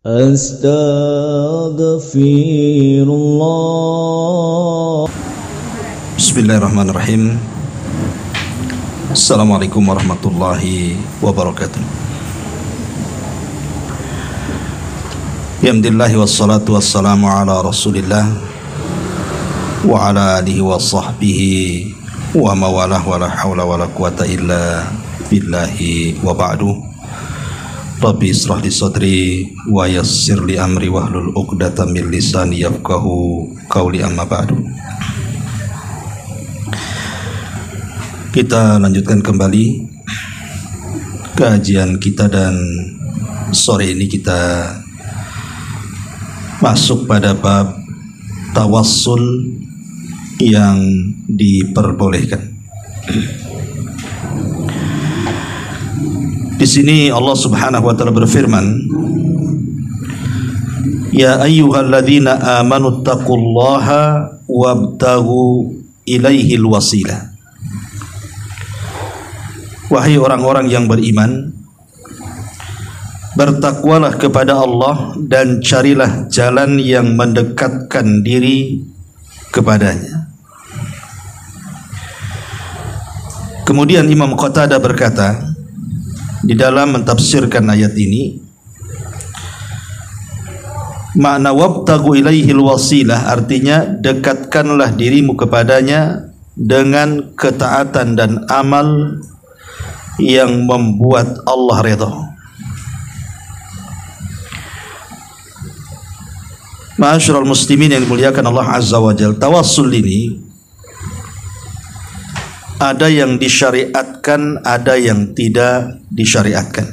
Astaghfirullah. Bismillahirrahmanirrahim. Assalamualaikum warahmatullahi wabarakatuh. Alhamdulillah wassalatu wassalamu ala Rasulillah wa ala alihi wa sahbihi wa mawalah wa la hawla wa la quwata illa billahi wa ba'du. Rabbi israh li sadri wa yassir li amri wahlul 'uqdatam min lisani yafqahu qawli, amma ba'du. Kita lanjutkan kembali kajian kita, dan sore ini kita masuk pada bab tawassul yang diperbolehkan. Di sini Allah Subhanahu wa taala berfirman, ya ayyuhalladzina amanu taqullaha wabtaghu ilaihil wasilah. Wahai orang-orang yang beriman, bertakwalah kepada Allah dan carilah jalan yang mendekatkan diri kepadanya. Kemudian Imam Qatadah berkata di dalam mentafsirkan ayat ini, makna wabtaghu ilaihil wasilah artinya dekatkanlah dirimu kepadanya dengan ketaatan dan amal yang membuat Allah redha. Ma'asyiral muslimin yang dimuliakan Allah Azza wa Jalla, tawassul ini ada yang disyariatkan, ada yang tidak disyariatkan.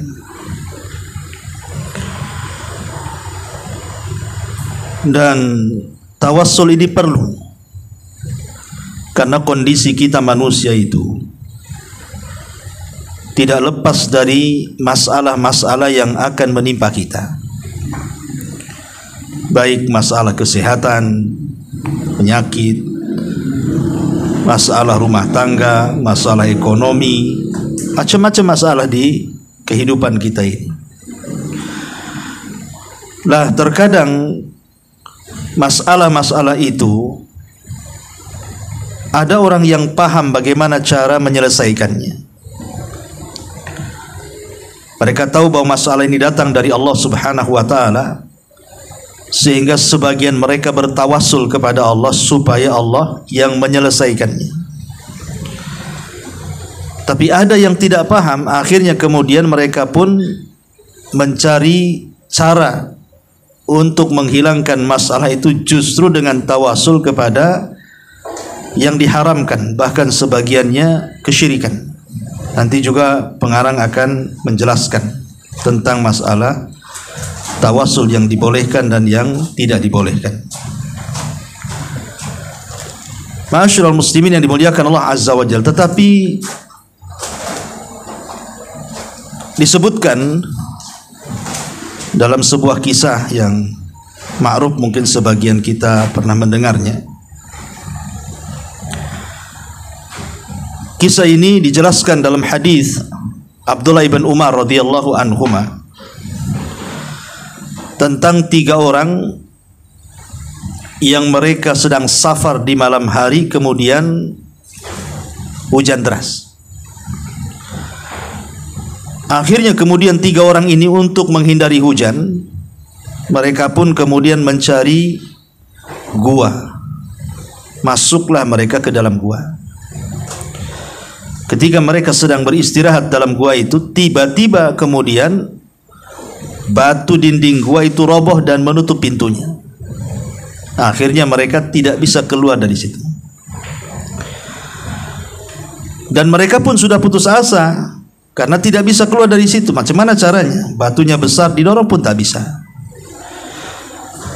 Dan tawassul ini perlu karena kondisi kita manusia itu tidak lepas dari masalah-masalah yang akan menimpa kita, baik masalah kesehatan, penyakit, masalah rumah tangga, masalah ekonomi, macam-macam masalah di kehidupan kita ini. Lah terkadang masalah-masalah itu ada orang yang paham bagaimana cara menyelesaikannya. Mereka tahu bahwa masalah ini datang dari Allah Subhanahu wa taala, sehingga sebagian mereka bertawassul kepada Allah supaya Allah yang menyelesaikannya. Tapi ada yang tidak paham, akhirnya kemudian mereka pun mencari cara untuk menghilangkan masalah itu justru dengan tawassul kepada yang diharamkan, bahkan sebagiannya kesyirikan. Nanti juga pengarang akan menjelaskan tentang masalah tawassul yang dibolehkan dan yang tidak dibolehkan. Ma'asyiral muslimin yang dimuliakan Allah Azza wa Jalla, tetapi disebutkan dalam sebuah kisah yang ma'ruf, mungkin sebagian kita pernah mendengarnya. Kisah ini dijelaskan dalam hadis Abdullah ibn Umar radhiyallahu anhuma tentang 3 orang yang mereka sedang safar di malam hari, kemudian hujan deras. Akhirnya kemudian 3 orang ini untuk menghindari hujan, mereka pun kemudian mencari gua. Masuklah mereka ke dalam gua. Ketika mereka sedang beristirahat dalam gua itu, tiba-tiba kemudian batu dinding gua itu roboh dan menutup pintunya. Akhirnya mereka tidak bisa keluar dari situ. Dan mereka pun sudah putus asa karena tidak bisa keluar dari situ. Macam mana caranya? Batunya besar, didorong pun tak bisa.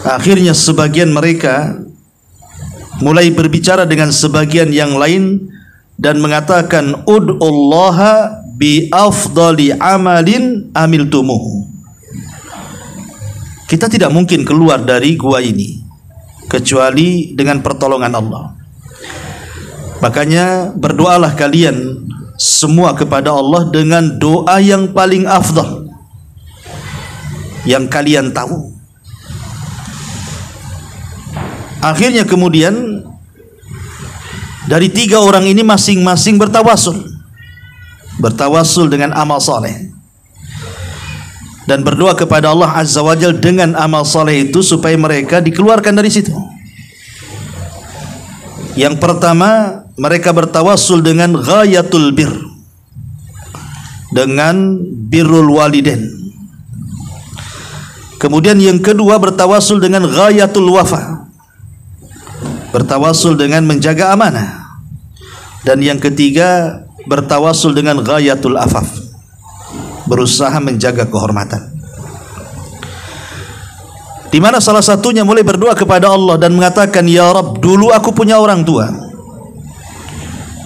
Akhirnya sebagian mereka mulai berbicara dengan sebagian yang lain dan mengatakan, ud'ullaha bi afdali amalin amiltumuhu. Kita tidak mungkin keluar dari gua ini kecuali dengan pertolongan Allah. Makanya berdoalah kalian semua kepada Allah dengan doa yang paling afdal. yang kalian tahu. Akhirnya kemudian dari 3 orang ini masing-masing bertawasul dengan amal soleh dan berdoa kepada Allah Azza wa Jalla dengan amal soleh itu supaya mereka dikeluarkan dari situ. Yang pertama, mereka bertawasul dengan ghayatul bir, dengan birrul walidain. Kemudian yang kedua bertawasul dengan ghayatul wafa, bertawasul dengan menjaga amanah. Dan yang ketiga bertawasul dengan ghayatul afaf, berusaha menjaga kehormatan. Di mana salah satunya mulai berdoa kepada Allah dan mengatakan, ya Rabb, dulu aku punya orang tua.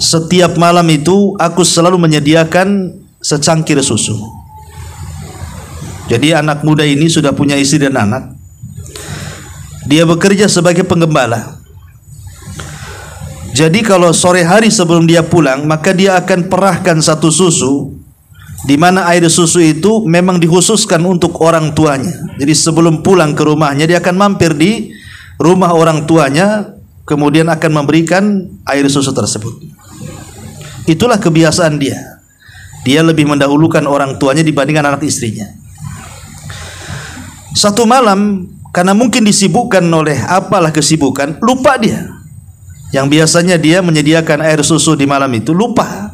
Setiap malam itu aku selalu menyediakan secangkir susu. Jadi anak muda ini sudah punya istri dan anak. Dia bekerja sebagai penggembala. Jadi kalau sore hari sebelum dia pulang, maka dia akan perahkan satu susu, di mana air susu itu memang dikhususkan untuk orang tuanya. Jadi sebelum pulang ke rumahnya, dia akan mampir di rumah orang tuanya, kemudian akan memberikan air susu tersebut. Itulah kebiasaan dia. Dia lebih mendahulukan orang tuanya dibandingkan anak istrinya. Satu malam, karena mungkin disibukkan oleh apalah kesibukan, lupa dia. Yang biasanya dia menyediakan air susu di malam itu, lupa.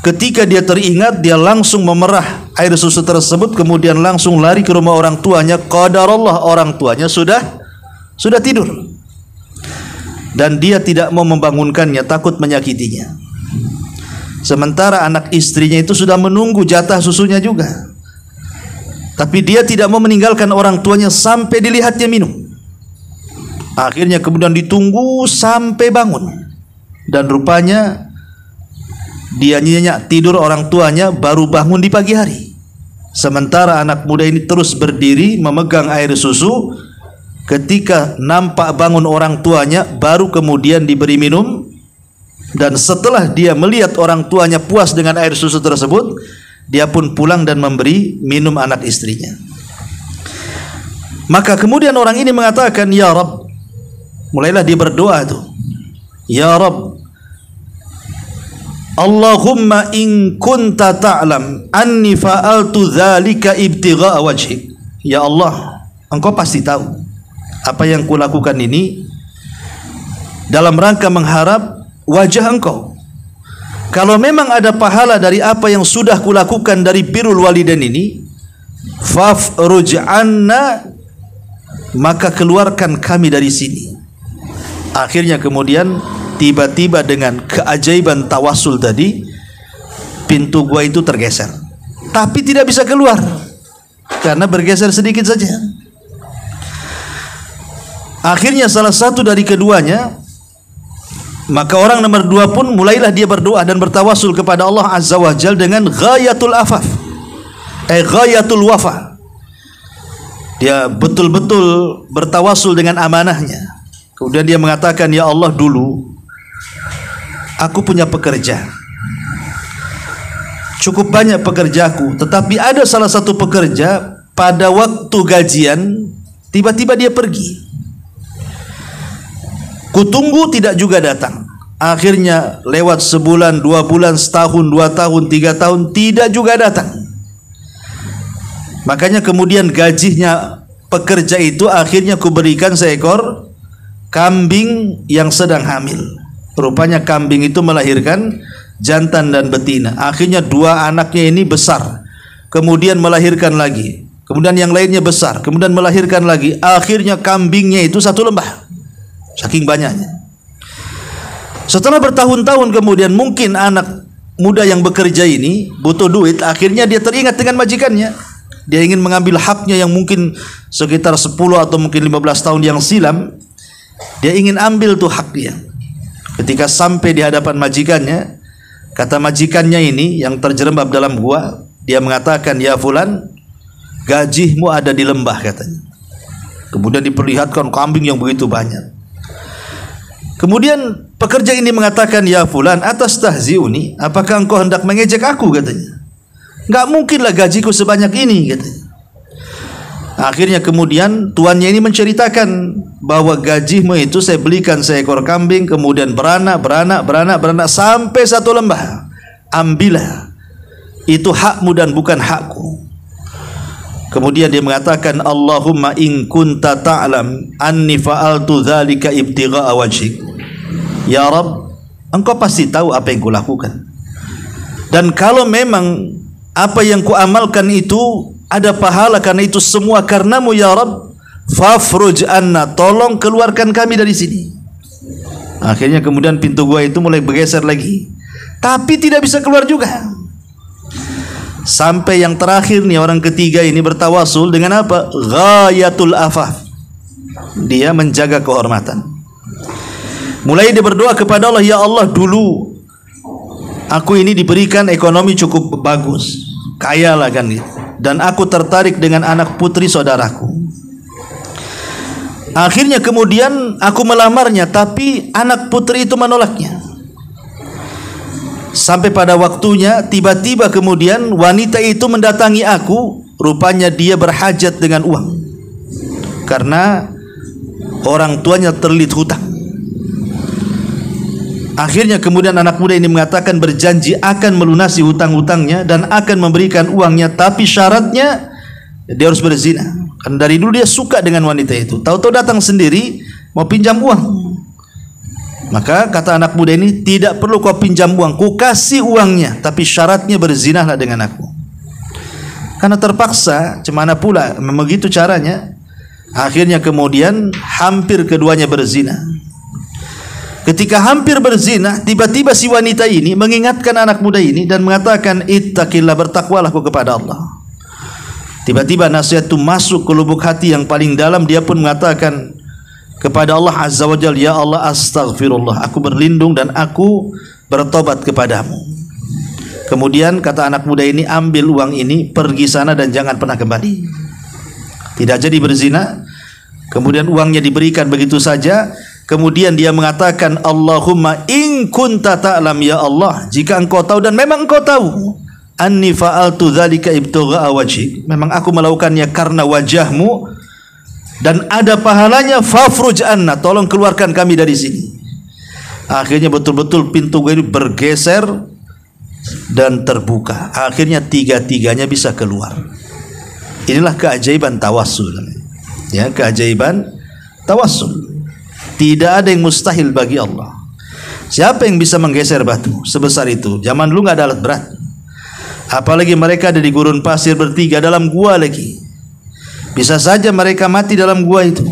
Ketika dia teringat, dia langsung memerah air susu tersebut, kemudian langsung lari ke rumah orang tuanya. Qadarullah, orang tuanya sudah tidur. Dan dia tidak mau membangunkannya, takut menyakitinya. Sementara anak istrinya itu sudah menunggu jatah susunya juga. Tapi dia tidak mau meninggalkan orang tuanya sampai dilihatnya minum. Akhirnya kemudian ditunggu sampai bangun. Dan rupanya dia nyenyak tidur orang tuanya, baru bangun di pagi hari. Sementara anak muda ini terus berdiri memegang air susu. Ketika nampak bangun orang tuanya, baru kemudian diberi minum. Dan setelah dia melihat orang tuanya puas dengan air susu tersebut, dia pun pulang dan memberi minum anak istrinya. Maka kemudian orang ini mengatakan, ya Rabb, mulailah dia berdoa tuh, ya Rabb, Allahumma in kunta ta'lam anni fa'altu dzalika ibtigha'a wajhik. Ya Allah, Engkau pasti tahu apa yang kulakukan ini dalam rangka mengharap wajah Engkau. Kalau memang ada pahala dari apa yang sudah kulakukan dari birrul walidain ini, fafruj anna, maka keluarkan kami dari sini. Akhirnya kemudian tiba-tiba dengan keajaiban tawasul tadi, pintu gua itu tergeser, tapi tidak bisa keluar karena bergeser sedikit saja. Akhirnya salah satu dari keduanya, maka orang nomor 2 pun mulailah dia berdoa dan bertawasul kepada Allah Azza wa Jalla dengan ghayatul afaf, ghayatul wafa. Dia betul-betul bertawasul dengan amanahnya. Kemudian dia mengatakan, ya Allah, dulu aku punya pekerja, cukup banyak pekerjaku, tetapi ada salah satu pekerja pada waktu gajian tiba-tiba dia pergi. Kutunggu tidak juga datang. Akhirnya lewat sebulan, 2 bulan, setahun, 2 tahun, 3 tahun, tidak juga datang. Makanya kemudian gajinya pekerja itu akhirnya kuberikan seekor kambing yang sedang hamil. Rupanya kambing itu melahirkan jantan dan betina. Akhirnya 2 anaknya ini besar, kemudian melahirkan lagi, kemudian yang lainnya besar, kemudian melahirkan lagi. Akhirnya kambingnya itu 1 lembah, saking banyaknya. Setelah bertahun-tahun kemudian, mungkin anak muda yang bekerja ini butuh duit. Akhirnya dia teringat dengan majikannya. Dia ingin mengambil haknya yang mungkin sekitar 10 atau mungkin 15 tahun yang silam. Dia ingin ambil tuh haknya. Ketika sampai di hadapan majikannya, kata majikannya ini yang terjerembab dalam gua, dia mengatakan, ya fulan, gajimu ada di lembah, katanya. Kemudian diperlihatkan kambing yang begitu banyak. Kemudian pekerja ini mengatakan, ya fulan, atas tahziuni, apakah engkau hendak mengejek aku, katanya. Enggak mungkinlah gajiku sebanyak ini, katanya. Akhirnya kemudian tuannya ini menceritakan bahwa gajimu itu saya belikan seekor kambing, kemudian beranak sampai 1 lembah. Ambillah, itu hakmu dan bukan hakku. Kemudian dia mengatakan, Allahumma in kunta ta'lam anni fa'altu dzalika ibtigha'a wajhik. Ya Rabb, engkau pasti tahu apa yang kulakukan. Dan kalau memang apa yang kuamalkan itu ada pahala karena itu semua karenamu ya Rabb, fafruj anna, tolong keluarkan kami dari sini. Akhirnya kemudian pintu gua itu mulai bergeser lagi, tapi tidak bisa keluar juga. Sampai yang terakhir nih, orang ketiga ini bertawasul dengan apa? Ghayatul afaf, dia menjaga kehormatan. Mulai dia berdoa kepada Allah, ya Allah, dulu aku ini diberikan ekonomi cukup bagus, kaya lah kan gitu, dan aku tertarik dengan anak putri saudaraku. Akhirnya kemudian aku melamarnya, tapi anak putri itu menolaknya. Sampai pada waktunya tiba-tiba kemudian wanita itu mendatangi aku, rupanya dia berhajat dengan uang karena orang tuanya terlilit hutang. Akhirnya kemudian anak muda ini mengatakan, berjanji akan melunasi hutang-hutangnya dan akan memberikan uangnya, tapi syaratnya dia harus berzina. Kan dari dulu dia suka dengan wanita itu, tahu-tahu datang sendiri mau pinjam uang. Maka kata anak muda ini, tidak perlu kau pinjam uang, ku kasih uangnya, tapi syaratnya berzinahlah dengan aku. Karena terpaksa, cemana pula begitu caranya. Akhirnya kemudian hampir keduanya berzina. Ketika hampir berzina, tiba-tiba si wanita ini mengingatkan anak muda ini dan mengatakan, ittaqillah, bertakwalah kau kepada Allah. Tiba-tiba nasihat itu masuk ke lubuk hati yang paling dalam. Dia pun mengatakan kepada Allah Azza wa Jalla, ya Allah, astaghfirullah, aku berlindung dan aku bertobat kepadamu. Kemudian kata anak muda ini, ambil uang ini, pergi sana dan jangan pernah kembali. Tidak jadi berzina. Kemudian uangnya diberikan begitu saja. Kemudian dia mengatakan, Allahumma in kunta ta'lam, ya Allah, jika engkau tahu, dan memang engkau tahu, anni fa'altu dzalika ibtigha'a wajhik, memang aku melakukannya karena wajahmu dan ada pahalanya, fafruj anna, tolong keluarkan kami dari sini. Akhirnya betul-betul pintu ini bergeser dan terbuka. Akhirnya tiga-tiganya bisa keluar. Inilah keajaiban tawassul. Ya, keajaiban tawassul. Tidak ada yang mustahil bagi Allah. Siapa yang bisa menggeser batu sebesar itu? Zaman dulu nggak ada alat berat. Apalagi mereka ada di gurun pasir bertiga dalam gua lagi. Bisa saja mereka mati dalam gua itu.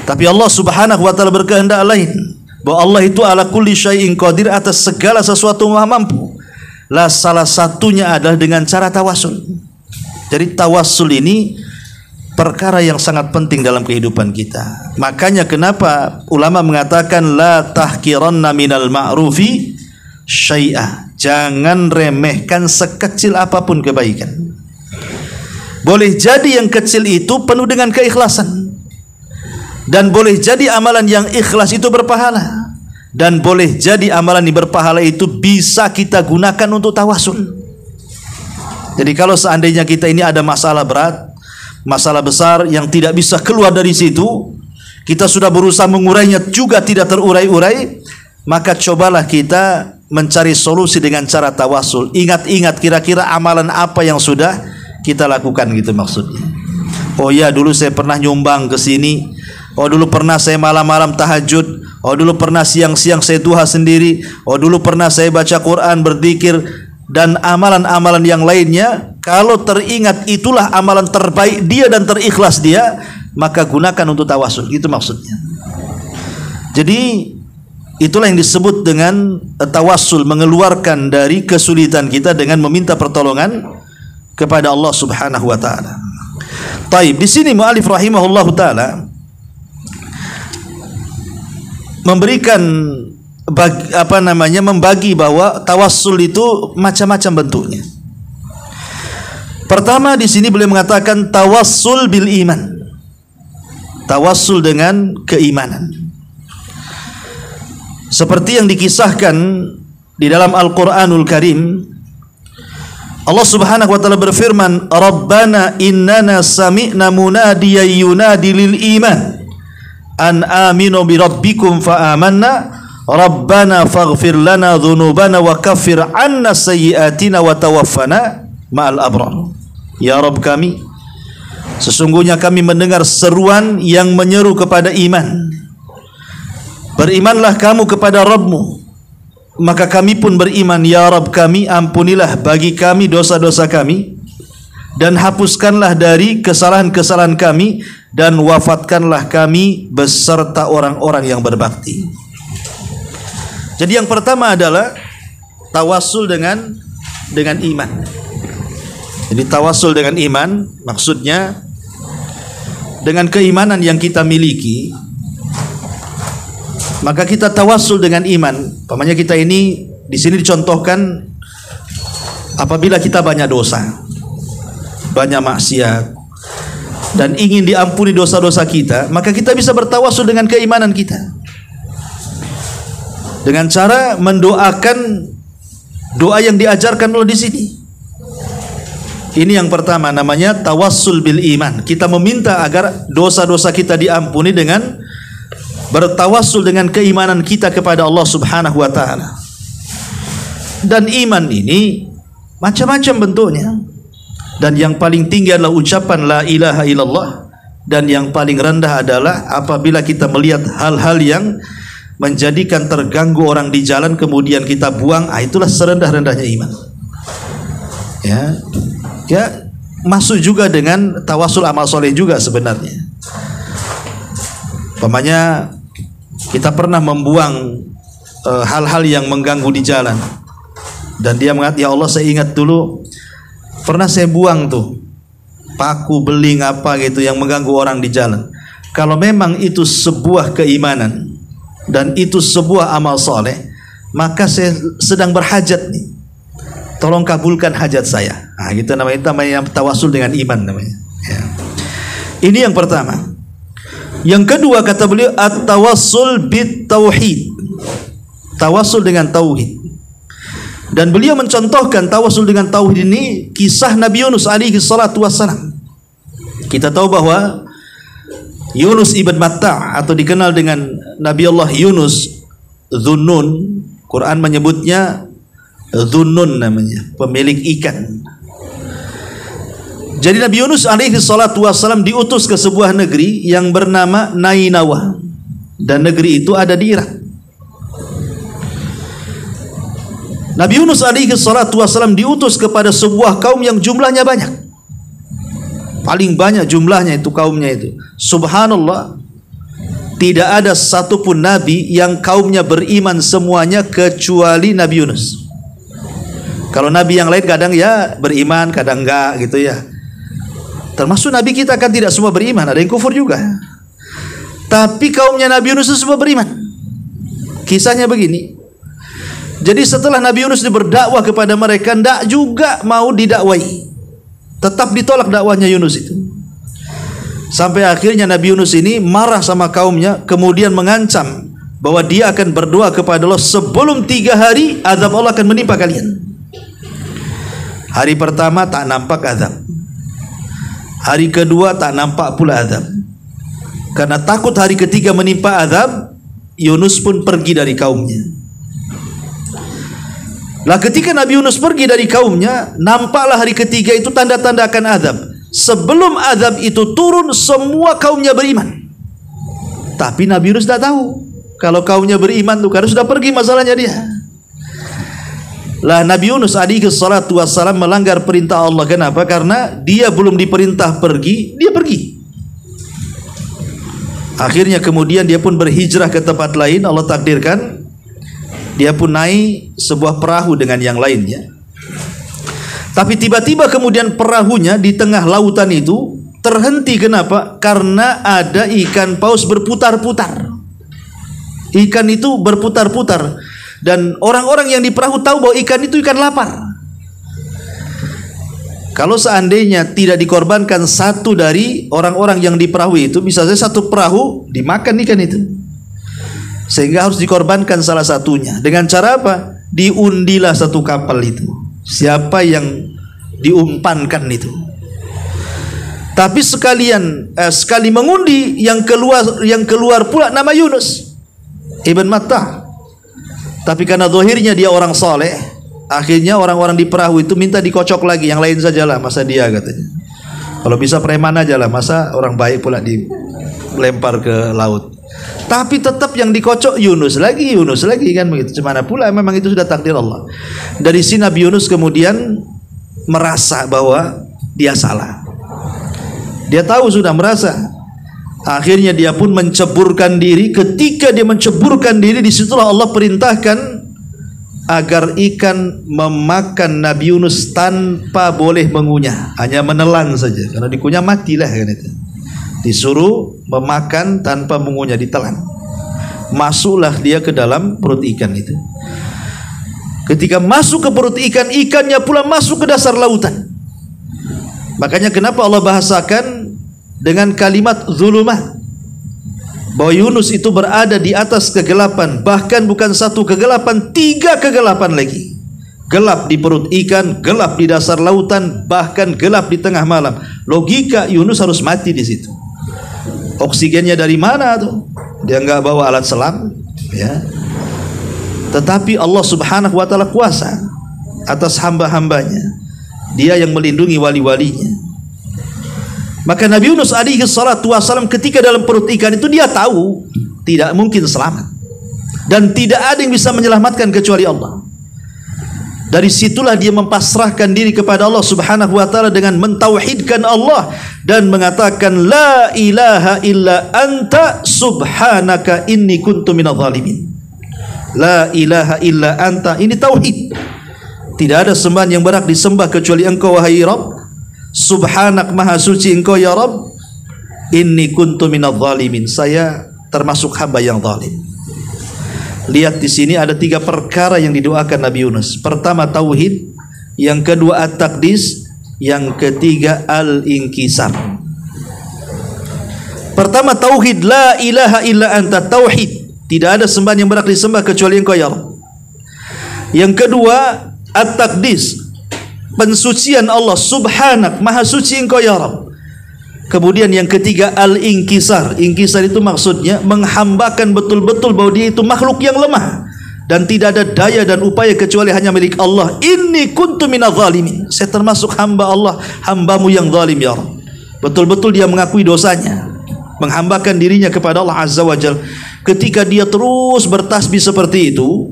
Tapi Allah Subhanahu wa taala berkehendak lain. Bahwa Allah itu ala kulli syai'in qadir, atas segala sesuatu Maha mampu. Lah salah satunya adalah dengan cara tawasul. Jadi tawasul ini perkara yang sangat penting dalam kehidupan kita. Makanya kenapa ulama mengatakan la tahqiranna minal ma'rufi syai'a. Jangan remehkan sekecil apapun kebaikan. Boleh jadi yang kecil itu penuh dengan keikhlasan, dan boleh jadi amalan yang ikhlas itu berpahala, dan boleh jadi amalan yang berpahala itu bisa kita gunakan untuk tawasul. Jadi kalau seandainya kita ini ada masalah berat, masalah besar yang tidak bisa keluar dari situ, kita sudah berusaha mengurainya juga tidak terurai-urai, maka cobalah kita mencari solusi dengan cara tawasul. Ingat-ingat kira-kira amalan apa yang sudah kita lakukan gitu maksudnya. Oh ya, dulu saya pernah nyumbang ke sini. Oh dulu pernah saya malam-malam tahajud. Oh dulu pernah siang-siang saya duha sendiri. Oh dulu pernah saya baca Quran, berzikir, dan amalan-amalan yang lainnya. Kalau teringat itulah amalan terbaik dia dan terikhlas dia, maka gunakan untuk tawasul. Itu maksudnya. Jadi itulah yang disebut dengan tawasul, mengeluarkan dari kesulitan kita dengan meminta pertolongan kepada Allah Subhanahu wa taala. Taib, di sini muallif rahimahullahu taala memberikan membagi bahwa tawassul itu macam-macam bentuknya. Pertama di sini beliau mengatakan tawassul bil iman. Tawassul dengan keimanan. Seperti yang dikisahkan di dalam Al-Qur'anul Karim, Allah Subhanahu wa taala berfirman, "Rabbana innana sami'na munadiyan yunadi lil iman an aminu bi rabbikum fa amanna Rabbana faghfir lana dhunubana wa kaffir 'anna sayyi'atina wa tawaffana ma'al abrar." Ya Rabb kami, sesungguhnya kami mendengar seruan yang menyeru kepada iman. Berimanlah kamu kepada Rabbmu. Maka kami pun beriman. Ya Rabb kami, ampunilah bagi kami dosa-dosa kami, dan hapuskanlah dari kesalahan-kesalahan kami, dan wafatkanlah kami beserta orang-orang yang berbakti. Jadi yang pertama adalah tawassul dengan iman. Jadi tawassul dengan iman maksudnya dengan keimanan yang kita miliki, maka kita tawassul dengan iman. Pamannya kita ini di sini dicontohkan apabila kita banyak dosa, banyak maksiat, dan ingin diampuni dosa-dosa kita, maka kita bisa bertawassul dengan keimanan kita dengan cara mendoakan doa yang diajarkan Allah di sini. Ini yang pertama, namanya tawassul bil iman. Kita meminta agar dosa-dosa kita diampuni dengan bertawassul dengan keimanan kita kepada Allah Subhanahu wa taala. Dan iman ini macam-macam bentuknya. Dan yang paling tinggi adalah ucapan la ilaha illallah, dan yang paling rendah adalah apabila kita melihat hal-hal yang menjadikan terganggu orang di jalan kemudian kita buang, itulah serendah-rendahnya iman. Ya, masuk juga dengan tawassul amal soleh juga sebenarnya. Umpamanya kita pernah membuang hal-hal yang mengganggu di jalan, dan dia mengatakan, ya Allah saya ingat dulu pernah saya buang tuh paku, beling apa gitu yang mengganggu orang di jalan. Kalau memang itu sebuah keimanan dan itu sebuah amal soleh, maka saya sedang berhajat nih, tolong kabulkan hajat saya. Nah, gitu namanya tawassul dengan iman namanya. Ya. Ini yang pertama. Yang kedua kata beliau at-tawassul bit tauhid. Tawassul dengan tauhid. Dan beliau mencontohkan tawassul dengan tauhid ini kisah Nabi Yunus alaihi salatu wassalam. Kita tahu bahwa Yunus ibn Matta' atau dikenal dengan Nabi Allah Yunus Dhunnun, Quran menyebutnya Dhunnun namanya, pemilik ikan. Jadi Nabi Yunus alaihi salatu wassalam diutus ke sebuah negeri yang bernama Nainawa, dan negeri itu ada di Irak. Nabi Yunus alaihi salatu wassalam diutus kepada sebuah kaum yang jumlahnya banyak, paling banyak jumlahnya itu kaumnya itu. Subhanallah, tidak ada satupun nabi yang kaumnya beriman semuanya kecuali Nabi Yunus. Kalau nabi yang lain kadang ya beriman, kadang enggak gitu ya. Termasuk nabi kita kan tidak semua beriman, ada yang kufur juga. Tapi kaumnya Nabi Yunus itu semua beriman. Kisahnya begini. Jadi setelah Nabi Yunus berdakwah kepada mereka, tidak juga mau didakwai, tetap ditolak dakwahnya Yunus itu. Sampai akhirnya Nabi Yunus ini marah sama kaumnya, kemudian mengancam bahwa dia akan berdoa kepada Allah, sebelum 3 hari azab Allah akan menimpa kalian. Hari pertama tak nampak azab, hari kedua tak nampak pula azab. Karena takut hari ketiga menimpa azab, Yunus pun pergi dari kaumnya. Lah ketika Nabi Yunus pergi dari kaumnya, nampaklah hari ketiga itu tanda-tanda akan azab. Sebelum azab itu turun, semua kaumnya beriman. Tapi Nabi Yunus tidak tahu kalau kaumnya beriman tuh, karena sudah pergi masalahnya dia. Lah Nabi Yunus alaihi salatu wassalam melanggar perintah Allah. Kenapa? Karena dia belum diperintah pergi, dia pergi. Akhirnya kemudian dia pun berhijrah ke tempat lain. Allah takdirkan dia pun naik sebuah perahu dengan yang lainnya. Tapi tiba-tiba kemudian perahunya di tengah lautan itu terhenti. Kenapa? Karena ada ikan paus berputar-putar. Ikan itu berputar-putar, dan orang-orang yang di perahu tahu bahwa ikan itu ikan lapar. Kalau seandainya tidak dikorbankan satu dari orang-orang yang di perahu itu, bisa saja satu perahu dimakan ikan itu. Sehingga harus dikorbankan salah satunya. Dengan cara apa? Diundilah satu kapal itu. Siapa yang diumpankan itu. Tapi sekali mengundi yang keluar pula nama Yunus ibn Matta. Tapi karena zahirnya dia orang saleh, akhirnya orang-orang di perahu itu minta dikocok lagi, yang lain sajalah, masa dia katanya. Kalau bisa preman aja lah, masa orang baik pula dilempar ke laut. Tapi tetap yang dikocok Yunus lagi kan begitu. Cemana pula memang itu sudah takdir Allah. Dari sini Nabi Yunus kemudian merasa bahwa dia salah. Dia tahu, sudah merasa. Akhirnya dia pun menceburkan diri. Ketika dia menceburkan diri, disitulah Allah perintahkan agar ikan memakan Nabi Yunus tanpa boleh mengunyah, hanya menelan saja. Karena dikunyah matilah kan itu. Disuruh memakan tanpa mengunyah, ditelan. Masuklah dia ke dalam perut ikan itu. Ketika masuk ke perut ikan, ikannya pula masuk ke dasar lautan. Makanya kenapa Allah bahasakan dengan kalimat zulumat, bahwa Yunus itu berada di atas kegelapan. Bahkan bukan satu kegelapan, 3 kegelapan lagi. Gelap di perut ikan, gelap di dasar lautan, bahkan gelap di tengah malam. Logika Yunus harus mati di situ. Oksigennya dari mana tuh? Dia nggak bawa alat selam, ya. Tetapi Allah Subhanahu wa taala kuasa atas hamba-hambanya. Dia yang melindungi wali-walinya. Maka Nabi Yunus alaihi salatu wasallam ketika dalam perut ikan itu, dia tahu tidak mungkin selamat dan tidak ada yang bisa menyelamatkan kecuali Allah. Dari situlah dia mempasrahkan diri kepada Allah Subhanahu wa taala dengan mentauhidkan Allah dan mengatakan la ilaha illa anta subhanaka inni kuntu minadh dhalimin. La ilaha illa anta, ini tauhid. Tidak ada sembahan yang berhak disembah kecuali Engkau wahai Rabb. Subhanak, maha suci Engkau ya Rabb. Inni kuntu minadh dhalimin, saya termasuk hamba yang zalim. Lihat di sini ada 3 perkara yang didoakan Nabi Yunus. Pertama tauhid, yang kedua at-taqdis, yang ketiga al-inkisar. Pertama tauhid, la ilaha illa anta, tauhid. Tidak ada sembahan yang berhak disembah kecuali Engkau ya Rabb. Yang kedua at-taqdis, pensucian Allah. Subhanak, maha suci Engkau ya Rabb. Kemudian yang ketiga al-inkisar. Inkisar itu maksudnya menghambakan betul-betul bahwa dia itu makhluk yang lemah dan tidak ada daya dan upaya kecuali hanya milik Allah. Inni kuntu minadh dhalimin, saya termasuk hamba Allah, hambamu yang zalim ya Rabb. Betul-betul dia mengakui dosanya, menghambakan dirinya kepada Allah Azza wa Jalla. Ketika dia terus bertasbih seperti itu,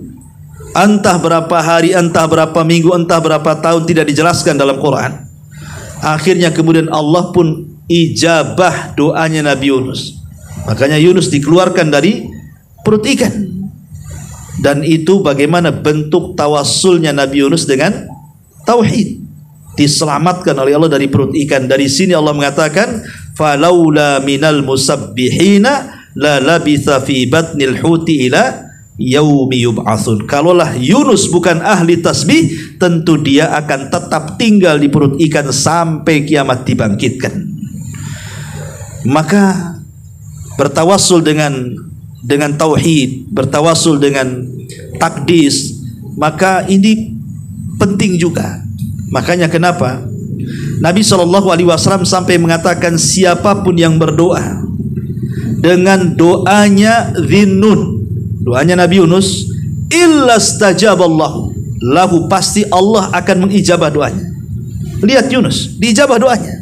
entah berapa hari, entah berapa minggu, entah berapa tahun, tidak dijelaskan dalam Quran. Akhirnya kemudian Allah pun ijabah doanya Nabi Yunus. Makanya Yunus dikeluarkan dari perut ikan. Dan itu bagaimana bentuk tawassulnya Nabi Yunus dengan tauhid. Diselamatkan oleh Allah dari perut ikan. Dari sini Allah mengatakan, falaula minal musabbihina la labitha fi batnil huti ila yaumi yub'atsun. Kalaulah Yunus bukan ahli tasbih, tentu dia akan tetap tinggal di perut ikan sampai kiamat dibangkitkan. Maka bertawassul dengan tauhid, bertawassul dengan takdis, maka ini penting juga. Makanya kenapa Nabi SAW sampai mengatakan siapapun yang berdoa dengan doanya Dhinnun, doanya Nabi Yunus, illa stajaballahu lahu, pasti Allah akan mengijabah doanya. Lihat Yunus, diijabah doanya.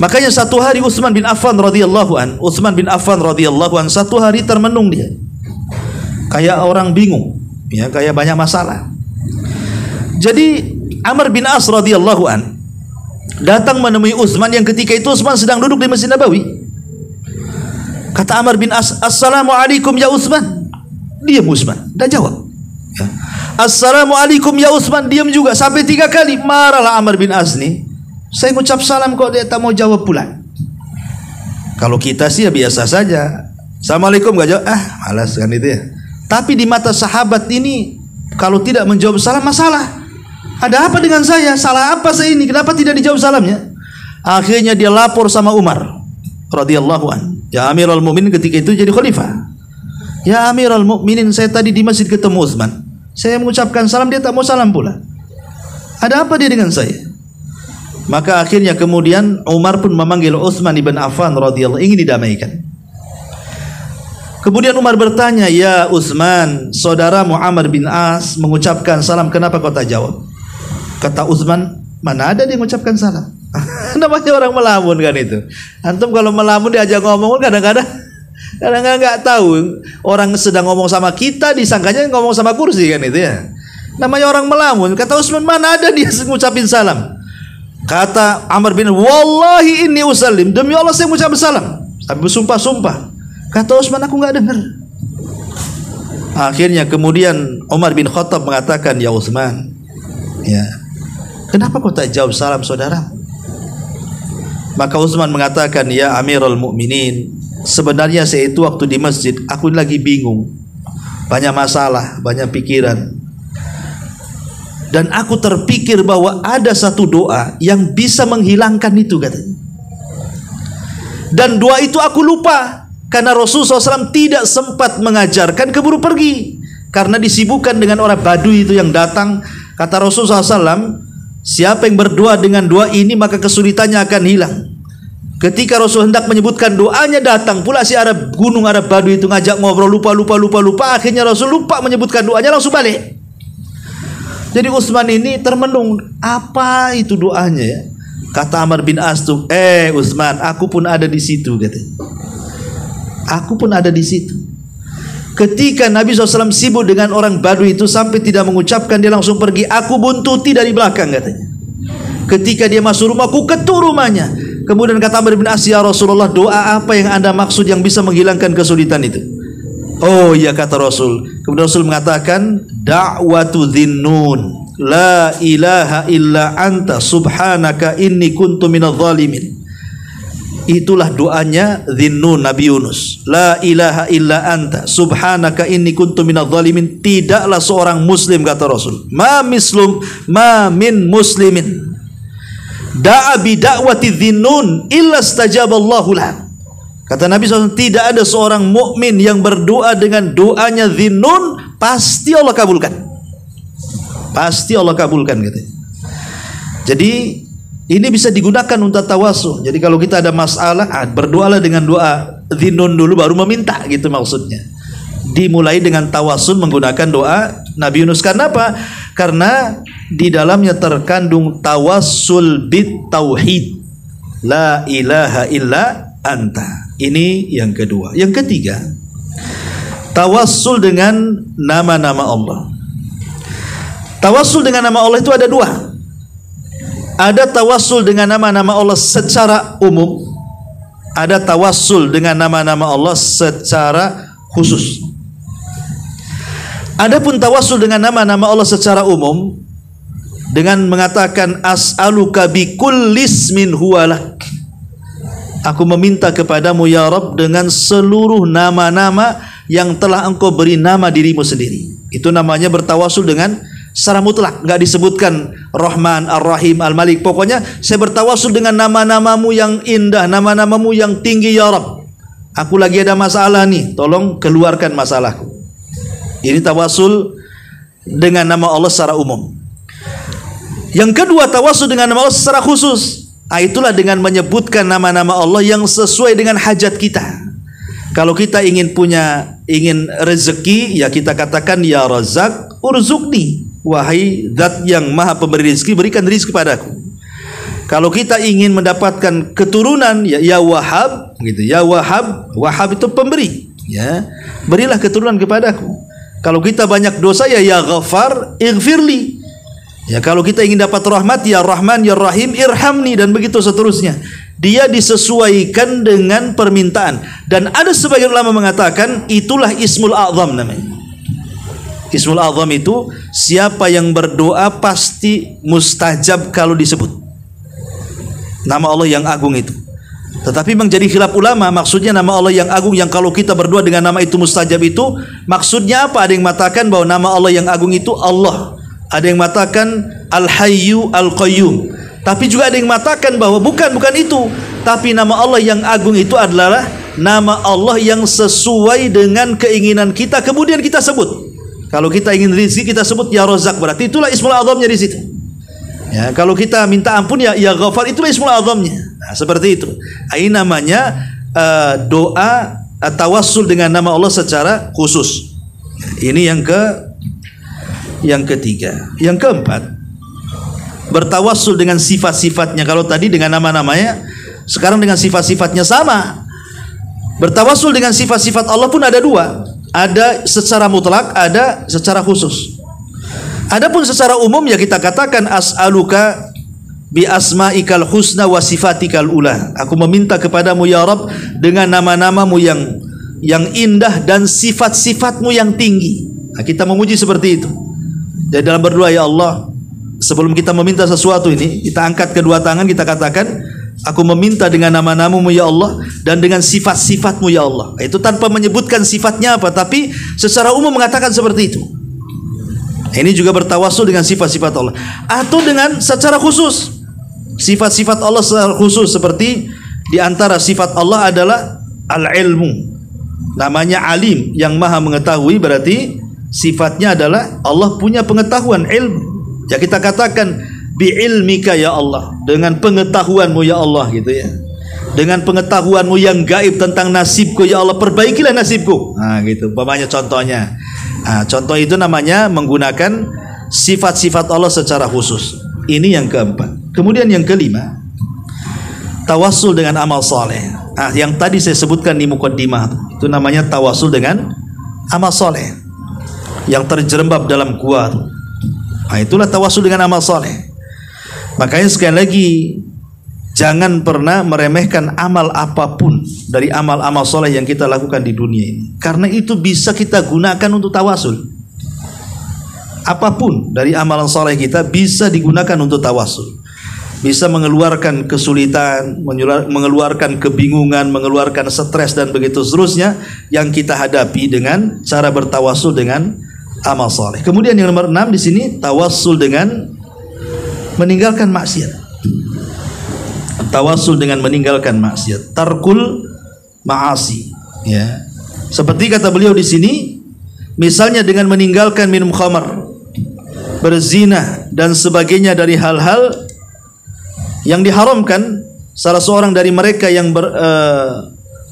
Makanya satu hari Utsman bin Affan radhiyallahu an, satu hari termenung dia. Kayak orang bingung, ya, kayak banyak masalah. Jadi Amr bin As radhiyallahu an datang menemui Utsman yang ketika itu Utsman sedang duduk di Masjid Nabawi. Kata Amr bin As, "Assalamualaikum ya Utsman." Diam Utsman, dah jawab. Ya. "Assalamualaikum ya Utsman." Diam juga sampai 3 kali. Marahlah Amr bin As nih. Saya ngucap salam kok dia tak mau jawab pula. Kalau kita sih ya biasa saja. Assalamualaikum gak jawab, malas kan itu ya. Tapi di mata sahabat ini, kalau tidak menjawab salam masalah. Ada apa dengan saya? Salah apa saya ini? Kenapa tidak dijawab salamnya? Akhirnya dia lapor sama Umar radhiyallahu an. Ya Amirul Mukminin, ketika itu jadi khalifah. Ya Amirul Mukminin, saya tadi di masjid ketemu Utsman. Saya mengucapkan salam, dia tak mau salam pula. Ada apa dia dengan saya? Maka akhirnya kemudian Umar pun memanggil Utsman ibn Affan radhiyallahu ingin didamaikan. Kemudian Umar bertanya, "Ya Utsman, saudara Muhammad bin As mengucapkan salam, kenapa kau tak jawab?" Kata Utsman, "Mana ada dia mengucapkan salam?" Namanya orang melamun kan itu. Antum kalau melamun diajak ngomong kadang-kadang nggak tahu orang sedang ngomong sama kita, disangkanya ngomong sama kursi kan itu ya. Namanya orang melamun. Kata Utsman, "Mana ada dia mengucapin salam?" Kata Amr bin, "Wallahi inni usallim, demi Allah saya mengucapkan salam." Sampai bersumpah-sumpah. Kata Utsman, "Aku nggak dengar." Akhirnya kemudian Umar bin Khattab mengatakan, "Ya Utsman, ya, kenapa kau tak jawab salam saudara?" Maka Utsman mengatakan, "Ya Amirul Mukminin, sebenarnya saya itu waktu di masjid aku lagi bingung, banyak masalah, banyak pikiran, dan aku terpikir bahwa ada satu doa yang bisa menghilangkan itu," katanya. "Dan doa itu aku lupa karena Rasulullah SAW tidak sempat mengajarkan, keburu pergi karena disibukkan dengan orang Badui itu yang datang." Kata Rasulullah SAW, "Siapa yang berdoa dengan doa ini maka kesulitannya akan hilang." Ketika Rasul hendak menyebutkan doanya, datang pula si Arab gunung Arab Badui itu ngajak ngobrol, lupa. Akhirnya Rasul lupa menyebutkan doanya, langsung balik. Jadi Utsman ini termenung, apa itu doanya ya? Kata Amr bin As tuh, Utsman, aku pun ada di situ," katanya. Aku pun ada di situ. Ketika Nabi SAW sibuk dengan orang Badui itu sampai tidak mengucapkan, dia langsung pergi. Aku buntuti dari belakang, katanya. Ketika dia masuk rumah, aku ketuk rumahnya. Kemudian kata Amr bin As, "Ya Rasulullah, doa apa yang Anda maksud yang bisa menghilangkan kesulitan itu?" "Oh iya," kata Rasul. Kemudian Rasul mengatakan, "Da'watu Dhinnun, la ilaha illa anta subhanaka inni kuntu minadh dhalimin." Itulah doanya Dhinnun Nabi Yunus. La ilaha illa anta subhanaka inni kuntu minadh dhalimin. Tidaklah seorang muslim, kata Rasul, ma min muslimin da'a bi da'wati Dhinnun illa istajaballahu lah. Kata Nabi SAW, tidak ada seorang mukmin yang berdoa dengan doanya Dhinnun, pasti Allah kabulkan. Pasti Allah kabulkan, katanya. Jadi ini bisa digunakan untuk tawasul. Jadi kalau kita ada masalah, berdoalah dengan doa Dhinnun dulu baru meminta, gitu maksudnya. Dimulai dengan tawasul menggunakan doa Nabi Yunus. Karena apa? Karena di dalamnya terkandung tawassul bit tauhid, la ilaha illa anta. Ini yang kedua. Yang ketiga, tawassul dengan nama-nama Allah. Tawassul dengan nama Allah itu ada dua. Ada tawassul dengan nama-nama Allah secara umum, ada tawassul dengan nama-nama Allah secara khusus. Adapun tawassul dengan nama-nama Allah secara umum dengan mengatakan as'aluka bi kullismin huwalak, aku meminta kepadamu ya Rabb dengan seluruh nama-nama yang telah engkau beri nama dirimu sendiri. Itu namanya bertawassul dengan secara mutlak, nggak disebutkan Rahman, Ar-Rahim, Al-Malik. Pokoknya saya bertawassul dengan nama-namamu yang indah, nama-namamu yang tinggi ya Rabb. Aku lagi ada masalah nih, tolong keluarkan masalahku. Ini tawassul dengan nama Allah secara umum. Yang kedua, tawassul dengan nama Allah secara khusus. Itulah dengan menyebutkan nama-nama Allah yang sesuai dengan hajat kita. Kalau kita ingin rezeki, ya kita katakan ya Razzaq urzuqni, wahai zat yang maha pemberi rezeki, berikan rezeki padaku. Kalau kita ingin mendapatkan keturunan, ya Wahhab gitu. Ya Wahhab, Wahhab itu pemberi, ya. Berilah keturunan kepadaku. Kalau kita banyak dosa, ya Ghaffar ighfirli. Ya, kalau kita ingin dapat rahmat, ya Rahman ya Rahim irhamni, dan begitu seterusnya. Dia disesuaikan dengan permintaan. Dan ada sebagian ulama mengatakan itulah Ismul A'zam namanya. Ismul A'zam itu siapa yang berdoa pasti mustajab kalau disebut nama Allah yang agung itu. Tetapi menjadi khilaf ulama, maksudnya nama Allah yang agung yang kalau kita berdoa dengan nama itu mustajab itu maksudnya apa? Ada yang mengatakan bahwa nama Allah yang agung itu Allah, ada yang mengatakan Al-Hayyu Al-Qayyum, tapi juga ada yang mengatakan bahwa bukan itu, tapi nama Allah yang agung itu adalah nama Allah yang sesuai dengan keinginan kita, kemudian kita sebut. Kalau kita ingin rezeki kita sebut ya Razzaq, berarti itulah Ismul A'zamnya di situ. Ya, kalau kita minta ampun ya Ghafar, itulah ismul azamnya. Nah, seperti itu. Ini namanya doa tawassul dengan nama Allah secara khusus. Ini yang ketiga. Yang keempat, bertawassul dengan sifat-sifatnya. Kalau tadi dengan nama-namanya, sekarang dengan sifat-sifatnya sama. Bertawassul dengan sifat-sifat Allah pun ada dua. Ada secara mutlak, ada secara khusus. Adapun secara umum ya kita katakan as'aluka bi asma'ikal husna wa sifatikal ula. Aku meminta kepadamu ya Rabb dengan nama-namamu yang indah dan sifat-sifatmu yang tinggi. Nah, kita memuji seperti itu. Jadi dalam berdoa, ya Allah, sebelum kita meminta sesuatu ini, kita angkat kedua tangan, kita katakan, aku meminta dengan nama-namamu ya Allah dan dengan sifat-sifatmu ya Allah. Itu tanpa menyebutkan sifatnya apa, tapi secara umum mengatakan seperti itu. Ini juga bertawassul dengan sifat-sifat Allah. Atau dengan secara khusus, sifat-sifat Allah secara khusus, seperti di antara sifat Allah adalah al-ilmu. Namanya alim, yang maha mengetahui, berarti sifatnya adalah Allah punya pengetahuan, ilmu. Ya kita katakan bi ilmika ya Allah, dengan pengetahuanmu ya Allah, gitu ya. Dengan pengetahuanmu yang gaib tentang nasibku ya Allah, perbaikilah nasibku. Nah gitu, umpamanya contohnya. Nah, contoh itu namanya menggunakan sifat-sifat Allah secara khusus. Ini yang keempat. Kemudian yang kelima, tawassul dengan amal soleh. Nah, yang tadi saya sebutkan di muqaddimah, itu namanya tawassul dengan amal soleh yang terjerembab dalam gua. Nah, itulah tawassul dengan amal soleh. Makanya sekali lagi, jangan pernah meremehkan amal apapun dari amal-amal soleh yang kita lakukan di dunia ini, karena itu bisa kita gunakan untuk tawasul. Apapun dari amalan soleh kita bisa digunakan untuk tawasul. Bisa mengeluarkan kesulitan, mengeluarkan kebingungan, mengeluarkan stres dan begitu seterusnya yang kita hadapi dengan cara bertawasul dengan amal soleh. Kemudian yang nomor 6 di sini, tawassul dengan meninggalkan maksiat. Tawassul dengan meninggalkan maksiat, tarkul ma'asi, ya. Seperti kata beliau di sini, misalnya dengan meninggalkan minum khamar, berzina dan sebagainya dari hal-hal yang diharamkan. Salah seorang dari mereka yang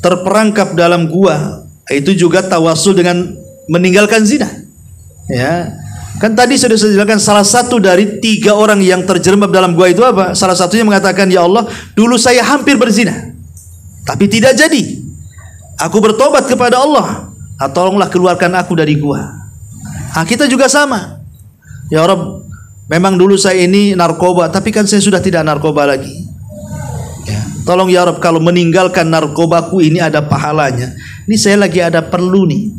terperangkap dalam gua, itu juga tawassul dengan meninggalkan zina, ya. Kan tadi sudah saya jelaskan, salah satu dari 3 orang yang terjerembab dalam gua itu apa? Salah satunya mengatakan, ya Allah, dulu saya hampir berzina, tapi tidak jadi. Aku bertobat kepada Allah. Tolonglah keluarkan aku dari gua. Kita juga sama. Ya Rabb, memang dulu saya ini narkoba, tapi kan saya sudah tidak narkoba lagi. Ya, tolong ya Rabb, kalau meninggalkan narkobaku ini ada pahalanya. Ini saya lagi ada perlu nih.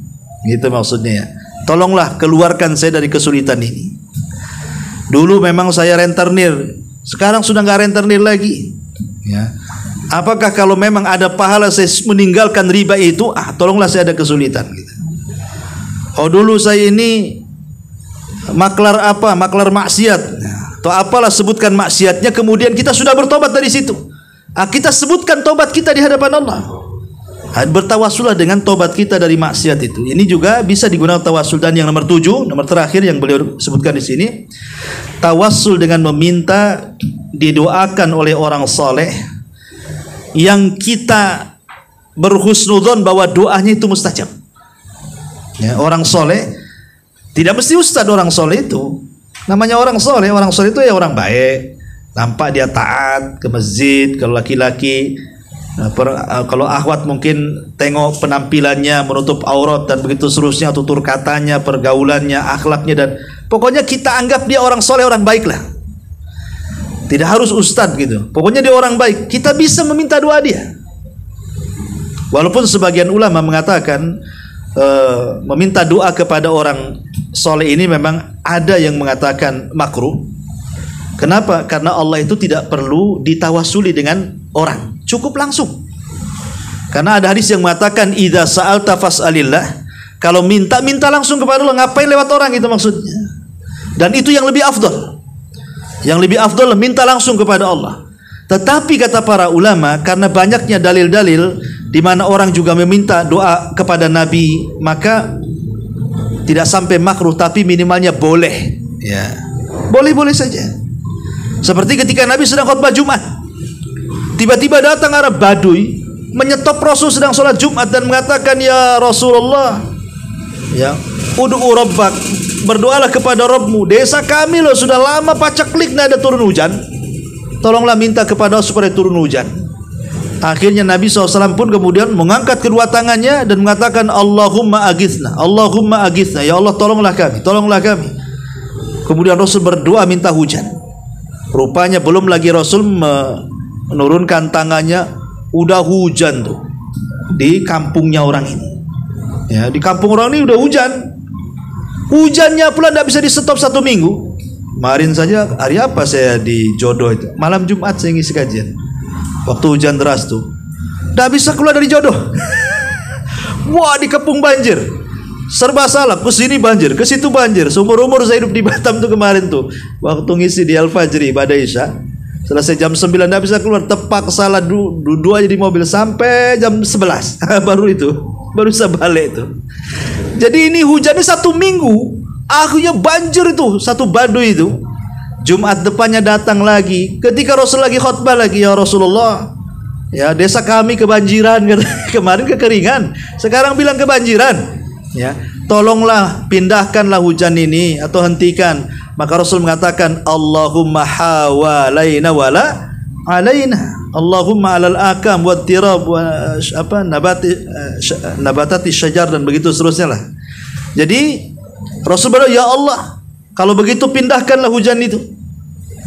Gitu maksudnya ya. Tolonglah keluarkan saya dari kesulitan ini. Dulu memang saya rentenir, sekarang sudah nggak rentenir lagi. Ya. Apakah kalau memang ada pahala saya meninggalkan riba itu? Tolonglah saya ada kesulitan. Gitu. Oh dulu saya ini maklar apa? Maklar maksiat. Atau apalah sebutkan maksiatnya. Kemudian kita sudah bertobat dari situ. Kita sebutkan tobat kita di hadapan Allah. Bertawassullah dengan tobat kita dari maksiat itu. Ini juga bisa digunakan tawassul. Dan yang nomor 7, nomor terakhir yang beliau sebutkan di sini, tawassul dengan meminta didoakan oleh orang soleh yang kita berhusnudzon bahwa doanya itu mustajab. Ya, orang soleh tidak mesti ustadz. Orang soleh itu namanya orang soleh. Orang soleh itu ya orang baik, nampak dia taat ke masjid. Kalau laki-laki, kalau akhwat mungkin tengok penampilannya, menutup aurat dan begitu seterusnya, tutur katanya, pergaulannya, akhlaknya, dan pokoknya kita anggap dia orang soleh, orang baik lah. Tidak harus ustadz gitu. Pokoknya dia orang baik. Kita bisa meminta doa dia. Walaupun sebagian ulama mengatakan meminta doa kepada orang soleh ini memang ada yang mengatakan makruh. Kenapa? Karena Allah itu tidak perlu ditawasuli dengan orang, cukup langsung. Karena ada hadis yang mengatakan idza sa'alta fas'alillah. Kalau minta langsung kepada Allah, ngapain lewat orang, itu maksudnya. Dan itu yang lebih afdal. Yang lebih afdal minta langsung kepada Allah. Tetapi kata para ulama, karena banyaknya dalil-dalil di mana orang juga meminta doa kepada Nabi, maka tidak sampai makruh, tapi minimalnya boleh. Ya, boleh-boleh saja. Seperti ketika Nabi sedang khutbah Jumat, tiba-tiba datang Arab Badui menyetop Rasul sedang sholat Jumat dan mengatakan, ya Rasulullah, ya, ud'u rabbak, berdoalah kepada Rabbmu, desa kami loh sudah lama paceklik nggak ada turun hujan, tolonglah minta kepada Allah supaya turun hujan. Akhirnya Nabi SAW pun kemudian mengangkat kedua tangannya dan mengatakan, Allahumma agithna, Allahumma agithna, ya Allah tolonglah kami, tolonglah kami. Kemudian Rasul berdoa minta hujan. Rupanya belum lagi Rasul menurunkan tangannya, udah hujan tuh di kampungnya orang ini. Ya, di kampung orang ini udah hujan. Hujannya pula tidak bisa di stop 1 minggu. Kemarin saja hari apa saya di Jodoh itu, malam Jumat saya ngisi kajian. Waktu hujan deras tuh, tidak bisa keluar dari Jodoh. Wah, dikepung banjir, serba salah, ke sini banjir, ke situ banjir. Seumur umur saya hidup di Batam tuh kemarin tuh, waktu ngisi di Al-Fajri ibadah Isya, selesai jam 9 tidak bisa keluar, tepak salah duduk aja di mobil sampai jam 11. baru bisa balik itu. Jadi ini hujannya 1 minggu, akhirnya banjir itu satu Baduy itu. Jumat depannya datang lagi, ketika Rasul lagi khutbah lagi, ya Rasulullah, ya desa kami kebanjiran, kemarin kekeringan, sekarang bilang kebanjiran, ya tolonglah pindahkanlah hujan ini atau hentikan. Maka Rasul mengatakan, Allahumma hawalaina wala alaina, Allahumma alal akam wa tirab wa nabatati syajar, dan begitu seterusnya lah. Jadi Rasul berdoa, ya Allah, kalau begitu pindahkanlah hujan itu.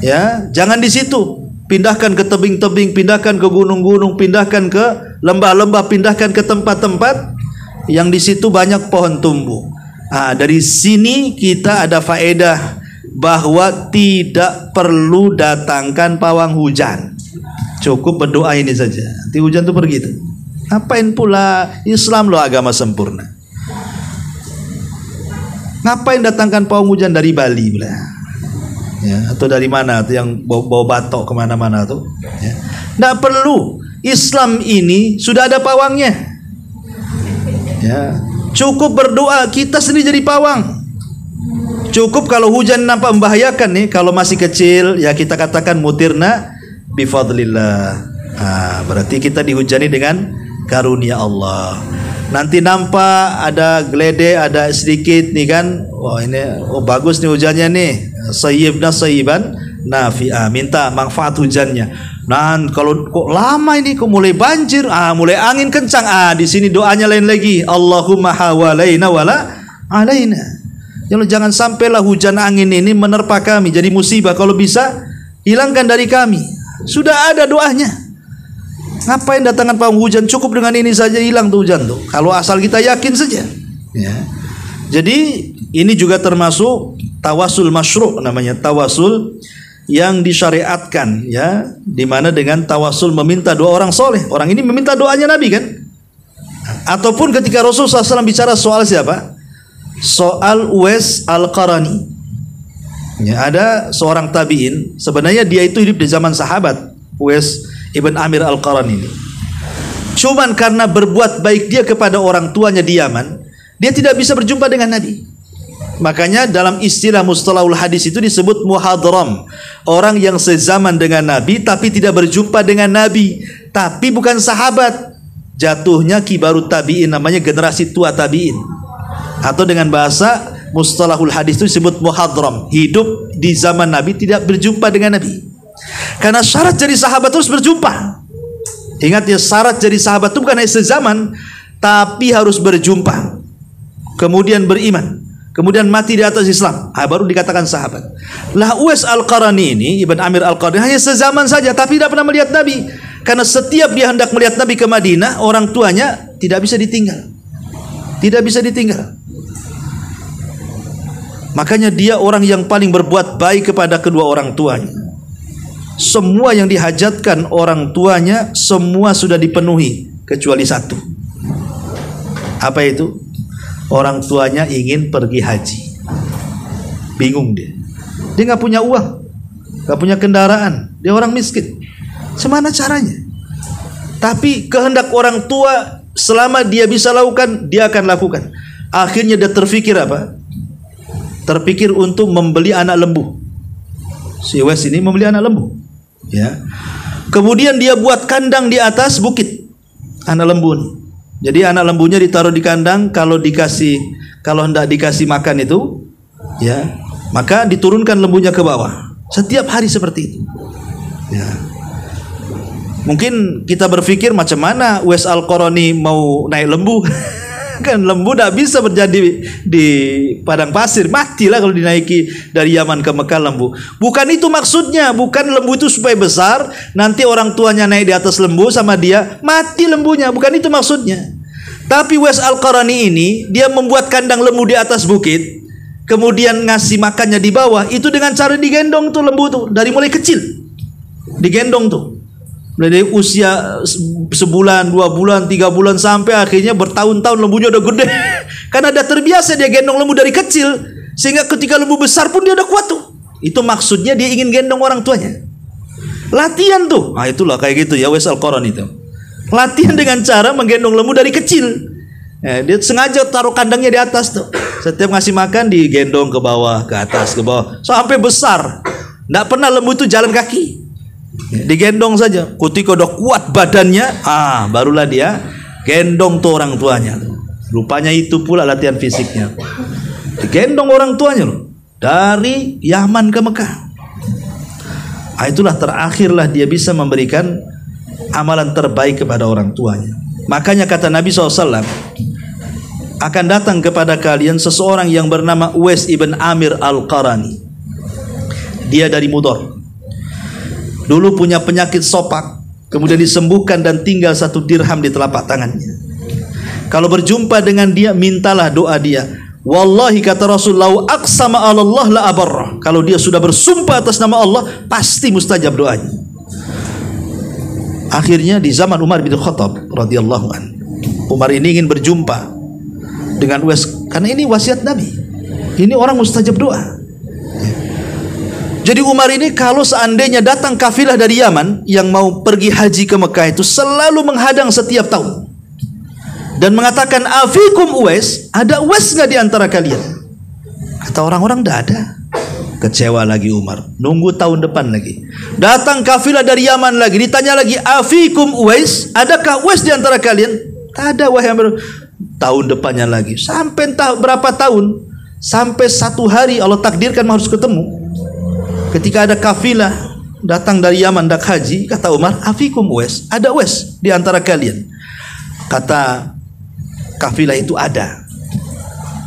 Ya, jangan di situ. Pindahkan ke tebing-tebing, pindahkan ke gunung-gunung, pindahkan ke lembah-lembah, pindahkan ke tempat-tempat yang di situ banyak pohon tumbuh. Dari sini kita ada faedah bahwa tidak perlu datangkan pawang hujan. Cukup berdoa ini saja. Nanti hujan itu pergi tuh. Ngapain pula, Islam loh agama sempurna. Ngapain datangkan pawang hujan dari Bali pula? Ya, atau dari mana tuh yang bawa batok kemana-mana tuh? Ya. Nggak perlu. Islam ini sudah ada pawangnya. Ya, cukup berdoa, kita sendiri jadi pawang. Cukup kalau hujan nampak membahayakan nih, kalau masih kecil ya kita katakan mutirna bifadlillah. Berarti kita dihujani dengan karunia Allah. Nanti nampak ada geledek, ada sedikit nih kan, wah ini bagus nih hujannya nih, sayyibna sayyiban nafi'a, minta manfaat hujannya. Nah kalau kok lama ini kok mulai banjir, mulai angin kencang, di sini doanya lain lagi, Allahumma hawalaina wala alaina. Jangan sampailah hujan angin ini menerpa kami jadi musibah, kalau bisa hilangkan dari kami. Sudah ada doanya. Ngapain datangkan pawang hujan? Cukup dengan ini saja hilang tuh hujan tuh. Kalau asal kita yakin saja. Ya. Jadi ini juga termasuk tawasul masyru', namanya tawasul yang disyariatkan, ya, dimana dengan tawasul meminta doa orang soleh. Orang ini meminta doanya Nabi kan? Ataupun ketika Rasulullah SAW bicara soal siapa? Soal Uwais Al-Qarani. Ya, ada seorang tabi'in, sebenarnya dia itu hidup di zaman sahabat, Uwais Ibn Amir Al-Qarani ini. Cuman karena berbuat baik dia kepada orang tuanya di Yaman, dia tidak bisa berjumpa dengan Nabi. Makanya dalam istilah mustalahul hadis itu disebut muhadram, orang yang sezaman dengan Nabi tapi tidak berjumpa dengan Nabi, tapi bukan sahabat. Jatuhnya kibarut tabi'in, namanya generasi tua tabi'in. Atau dengan bahasa mustalahul hadis itu disebut muhadram, hidup di zaman Nabi tidak berjumpa dengan Nabi. Karena syarat jadi sahabat terus berjumpa. Ingat ya, syarat jadi sahabat itu bukan hanya sezaman, tapi harus berjumpa, kemudian beriman, kemudian mati di atas Islam, baru dikatakan sahabat. Lah Uwais Al-Qarani ini, Ibn Amir Al-Qarani, hanya sezaman saja, tapi tidak pernah melihat Nabi. Karena setiap dia hendak melihat Nabi ke Madinah, orang tuanya tidak bisa ditinggal. Tidak bisa ditinggal. Makanya dia orang yang paling berbuat baik kepada kedua orang tuanya. Semua yang dihajatkan orang tuanya semua sudah dipenuhi kecuali satu. Apa itu? Orang tuanya ingin pergi haji. Bingung dia. Dia nggak punya uang, nggak punya kendaraan. Dia orang miskin. Semana caranya? Tapi kehendak orang tua selama dia bisa lakukan, dia akan lakukan. Akhirnya dia terpikir apa? Terpikir untuk membeli anak lembu. Si Uwais ini membeli anak lembu. Ya. Kemudian dia buat kandang di atas bukit anak lembu ini. Jadi anak lembunya ditaruh di kandang, kalau hendak dikasih makan itu, ya, maka diturunkan lembunya ke bawah. Setiap hari seperti itu. Ya. Mungkin kita berpikir macam mana Uwais Al-Qarani mau naik lembu? Kan lembu tidak bisa berjadi di padang pasir, matilah kalau dinaiki dari Yaman ke Mekah lembu. Bukan itu maksudnya, bukan lembu itu supaya besar, nanti orang tuanya naik di atas lembu sama dia, mati lembunya, bukan itu maksudnya. Tapi Uwais Al-Qarani ini, dia membuat kandang lembu di atas bukit, kemudian ngasih makannya di bawah, itu dengan cara digendong tuh lembu tuh, dari mulai kecil, digendong tuh. Dari usia sebulan, 2 bulan, 3 bulan, sampai akhirnya bertahun-tahun lembunya udah gede. Karena udah terbiasa dia gendong lembu dari kecil, sehingga ketika lembu besar pun dia udah kuat tuh. Itu maksudnya dia ingin gendong orang tuanya. Latihan tuh. Nah itulah kayak gitu ya Uwais Al-Qarani itu. Latihan dengan cara menggendong lembu dari kecil. Ya, dia sengaja taruh kandangnya di atas tuh. Setiap ngasih makan digendong ke bawah, ke atas, ke bawah, sampai besar. Nggak pernah lembu itu jalan kaki. Digendong saja. Ketika udah kuat badannya, barulah dia gendong tuh orang tuanya. Rupanya itu pula latihan fisiknya. Digendong orang tuanya loh, dari Yaman ke Mekah. Itulah terakhirlah dia bisa memberikan amalan terbaik kepada orang tuanya. Makanya kata Nabi SAW, akan datang kepada kalian seseorang yang bernama Uwais ibn Amir Al-Qarani. Dia dari Mudar. Dulu punya penyakit sopak, kemudian disembuhkan dan tinggal 1 dirham di telapak tangannya. Kalau berjumpa dengan dia, mintalah doa dia. Wallahi kata Rasulullah, aqsama 'ala Allah la abarrah. Kalau dia sudah bersumpah atas nama Allah, pasti mustajab doanya. Akhirnya di zaman Umar bin Khattab radhiyallahu an, Umar ini ingin berjumpa dengan Uwais karena ini wasiat Nabi. Ini orang mustajab doa. Jadi Umar ini kalau seandainya datang kafilah dari Yaman yang mau pergi haji ke Mekah itu selalu menghadang setiap tahun dan mengatakan, afikum Uwais, ada Uwais nggak di antara kalian? Kata orang-orang tidak ada. Kecewa lagi Umar, nunggu tahun depan lagi. Datang kafilah dari Yaman lagi, ditanya lagi, afikum Uwais, adakah Uwais di antara kalian? Tak ada, wahai Amir. Tahun depannya lagi, sampai entah berapa tahun, sampai 1 hari Allah takdirkan harus ketemu. Ketika ada kafilah datang dari Yaman dak haji, kata Umar, afikum Uwais, ada Uwais di antara kalian? Kata kafilah itu ada,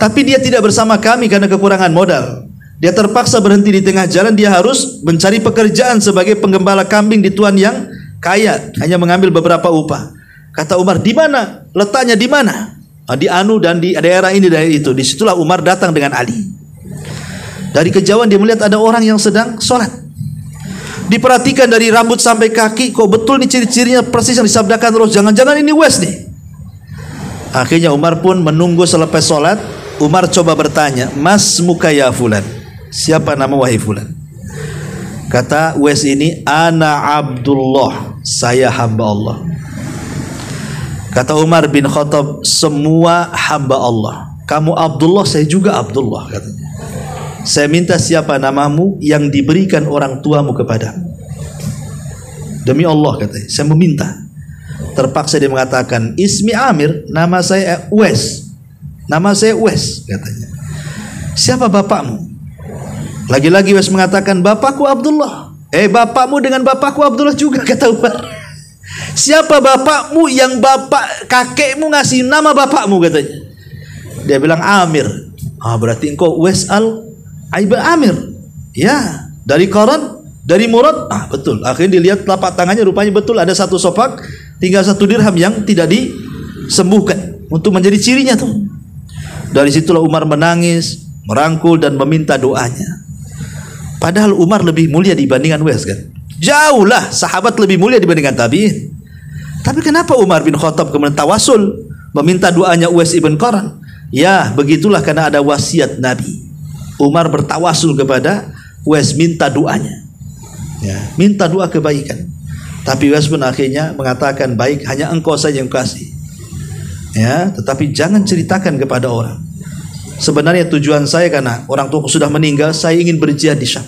tapi dia tidak bersama kami karena kekurangan modal. Dia terpaksa berhenti di tengah jalan. Dia harus mencari pekerjaan sebagai penggembala kambing di tuan yang kaya, hanya mengambil beberapa upah. Kata Umar, di mana letaknya, di mana? Di Anu dan di daerah ini, daerah itu. Disitulah Umar datang dengan Ali. Dari kejauhan dia melihat ada orang yang sedang sholat. Diperhatikan dari rambut sampai kaki, kok betul nih ciri-cirinya persis yang disabdakan Rasul. Jangan-jangan ini Uwais nih. Akhirnya Umar pun menunggu selepas sholat. Umar coba bertanya, Mas muka ya fulan, siapa nama wahai fulan? Kata Uwais ini, ana Abdullah, saya hamba Allah. Kata Umar bin Khattab, semua hamba Allah. Kamu Abdullah, saya juga Abdullah, katanya. Saya minta siapa namamu yang diberikan orang tuamu kepadamu. Demi Allah, katanya, saya meminta. Terpaksa dia mengatakan, ismi Amir, nama saya Uwais. Nama saya Uwais, katanya. Siapa bapakmu? Lagi-lagi Uwais mengatakan, bapakku Abdullah. Bapakmu dengan bapakku Abdullah juga, kata Umar. Siapa bapakmu yang bapak kakekmu ngasih nama bapakmu, katanya. Dia bilang Amir. Berarti engkau Uwais Ibn Amir. Ya, dari Qaran, dari Murad. Betul. Akhirnya dilihat telapak tangannya, rupanya betul ada 1 sopak, tinggal 1 dirham yang tidak disembuhkan untuk menjadi cirinya tuh. Dari situlah Umar menangis, merangkul dan meminta doanya. Padahal Umar lebih mulia dibandingkan Uwais, kan? Jauhlah sahabat lebih mulia dibandingkan tabi'in. Tapi kenapa Umar bin Khattab kemudian tawasul meminta doanya Uwais ibn Qaran? Ya, begitulah karena ada wasiat Nabi. Umar bertawasul kepada Uwais, minta doanya. Ya, minta doa kebaikan. Tapi Uwais pun akhirnya mengatakan, baik, hanya engkau saja yang kasih. Ya, tetapi jangan ceritakan kepada orang. Sebenarnya tujuan saya karena orang tuaku sudah meninggal, saya ingin berjihad di Syam.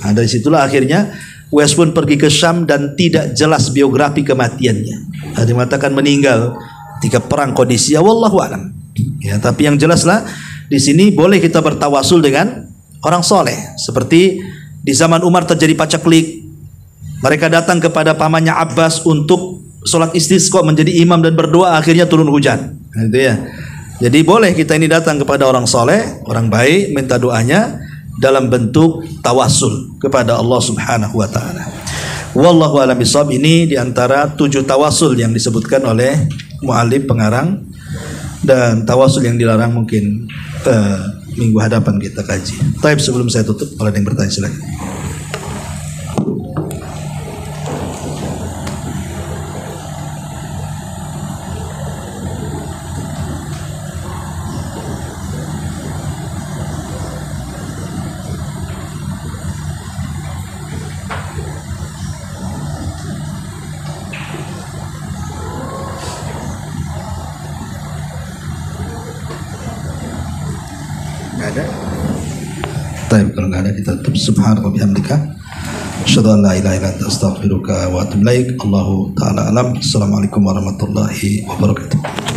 Nah, dari situlah akhirnya Uwais pun pergi ke Syam dan tidak jelas biografi kematiannya. Ada yang mengatakan meninggal ketika perang Qadisiyah, wallahu alam. Ya, tapi yang jelaslah di sini boleh kita bertawasul dengan orang soleh. Seperti di zaman Umar terjadi pacaklik. Mereka datang kepada pamannya Abbas untuk sholat istisqa, menjadi imam dan berdoa, akhirnya turun hujan. Nah, itu ya. Jadi boleh kita ini datang kepada orang soleh, orang baik, minta doanya dalam bentuk tawasul kepada Allah Subhanahu wa taala. Wallahu a'lam bishawab. Ini diantara 7 tawasul yang disebutkan oleh muallif pengarang, dan tawasul yang dilarang mungkin minggu hadapan kita kaji. Tapi sebelum saya tutup, kalau ada yang bertanya silakan. Ada? Tapi kalau nggak ada kita tutup. Subhanallah bihamdika, asyhadu an la ilaha illa anta, astaghfiruka wa atubu ilaik. Allahu taala alam. Assalamualaikum warahmatullahi wabarakatuh.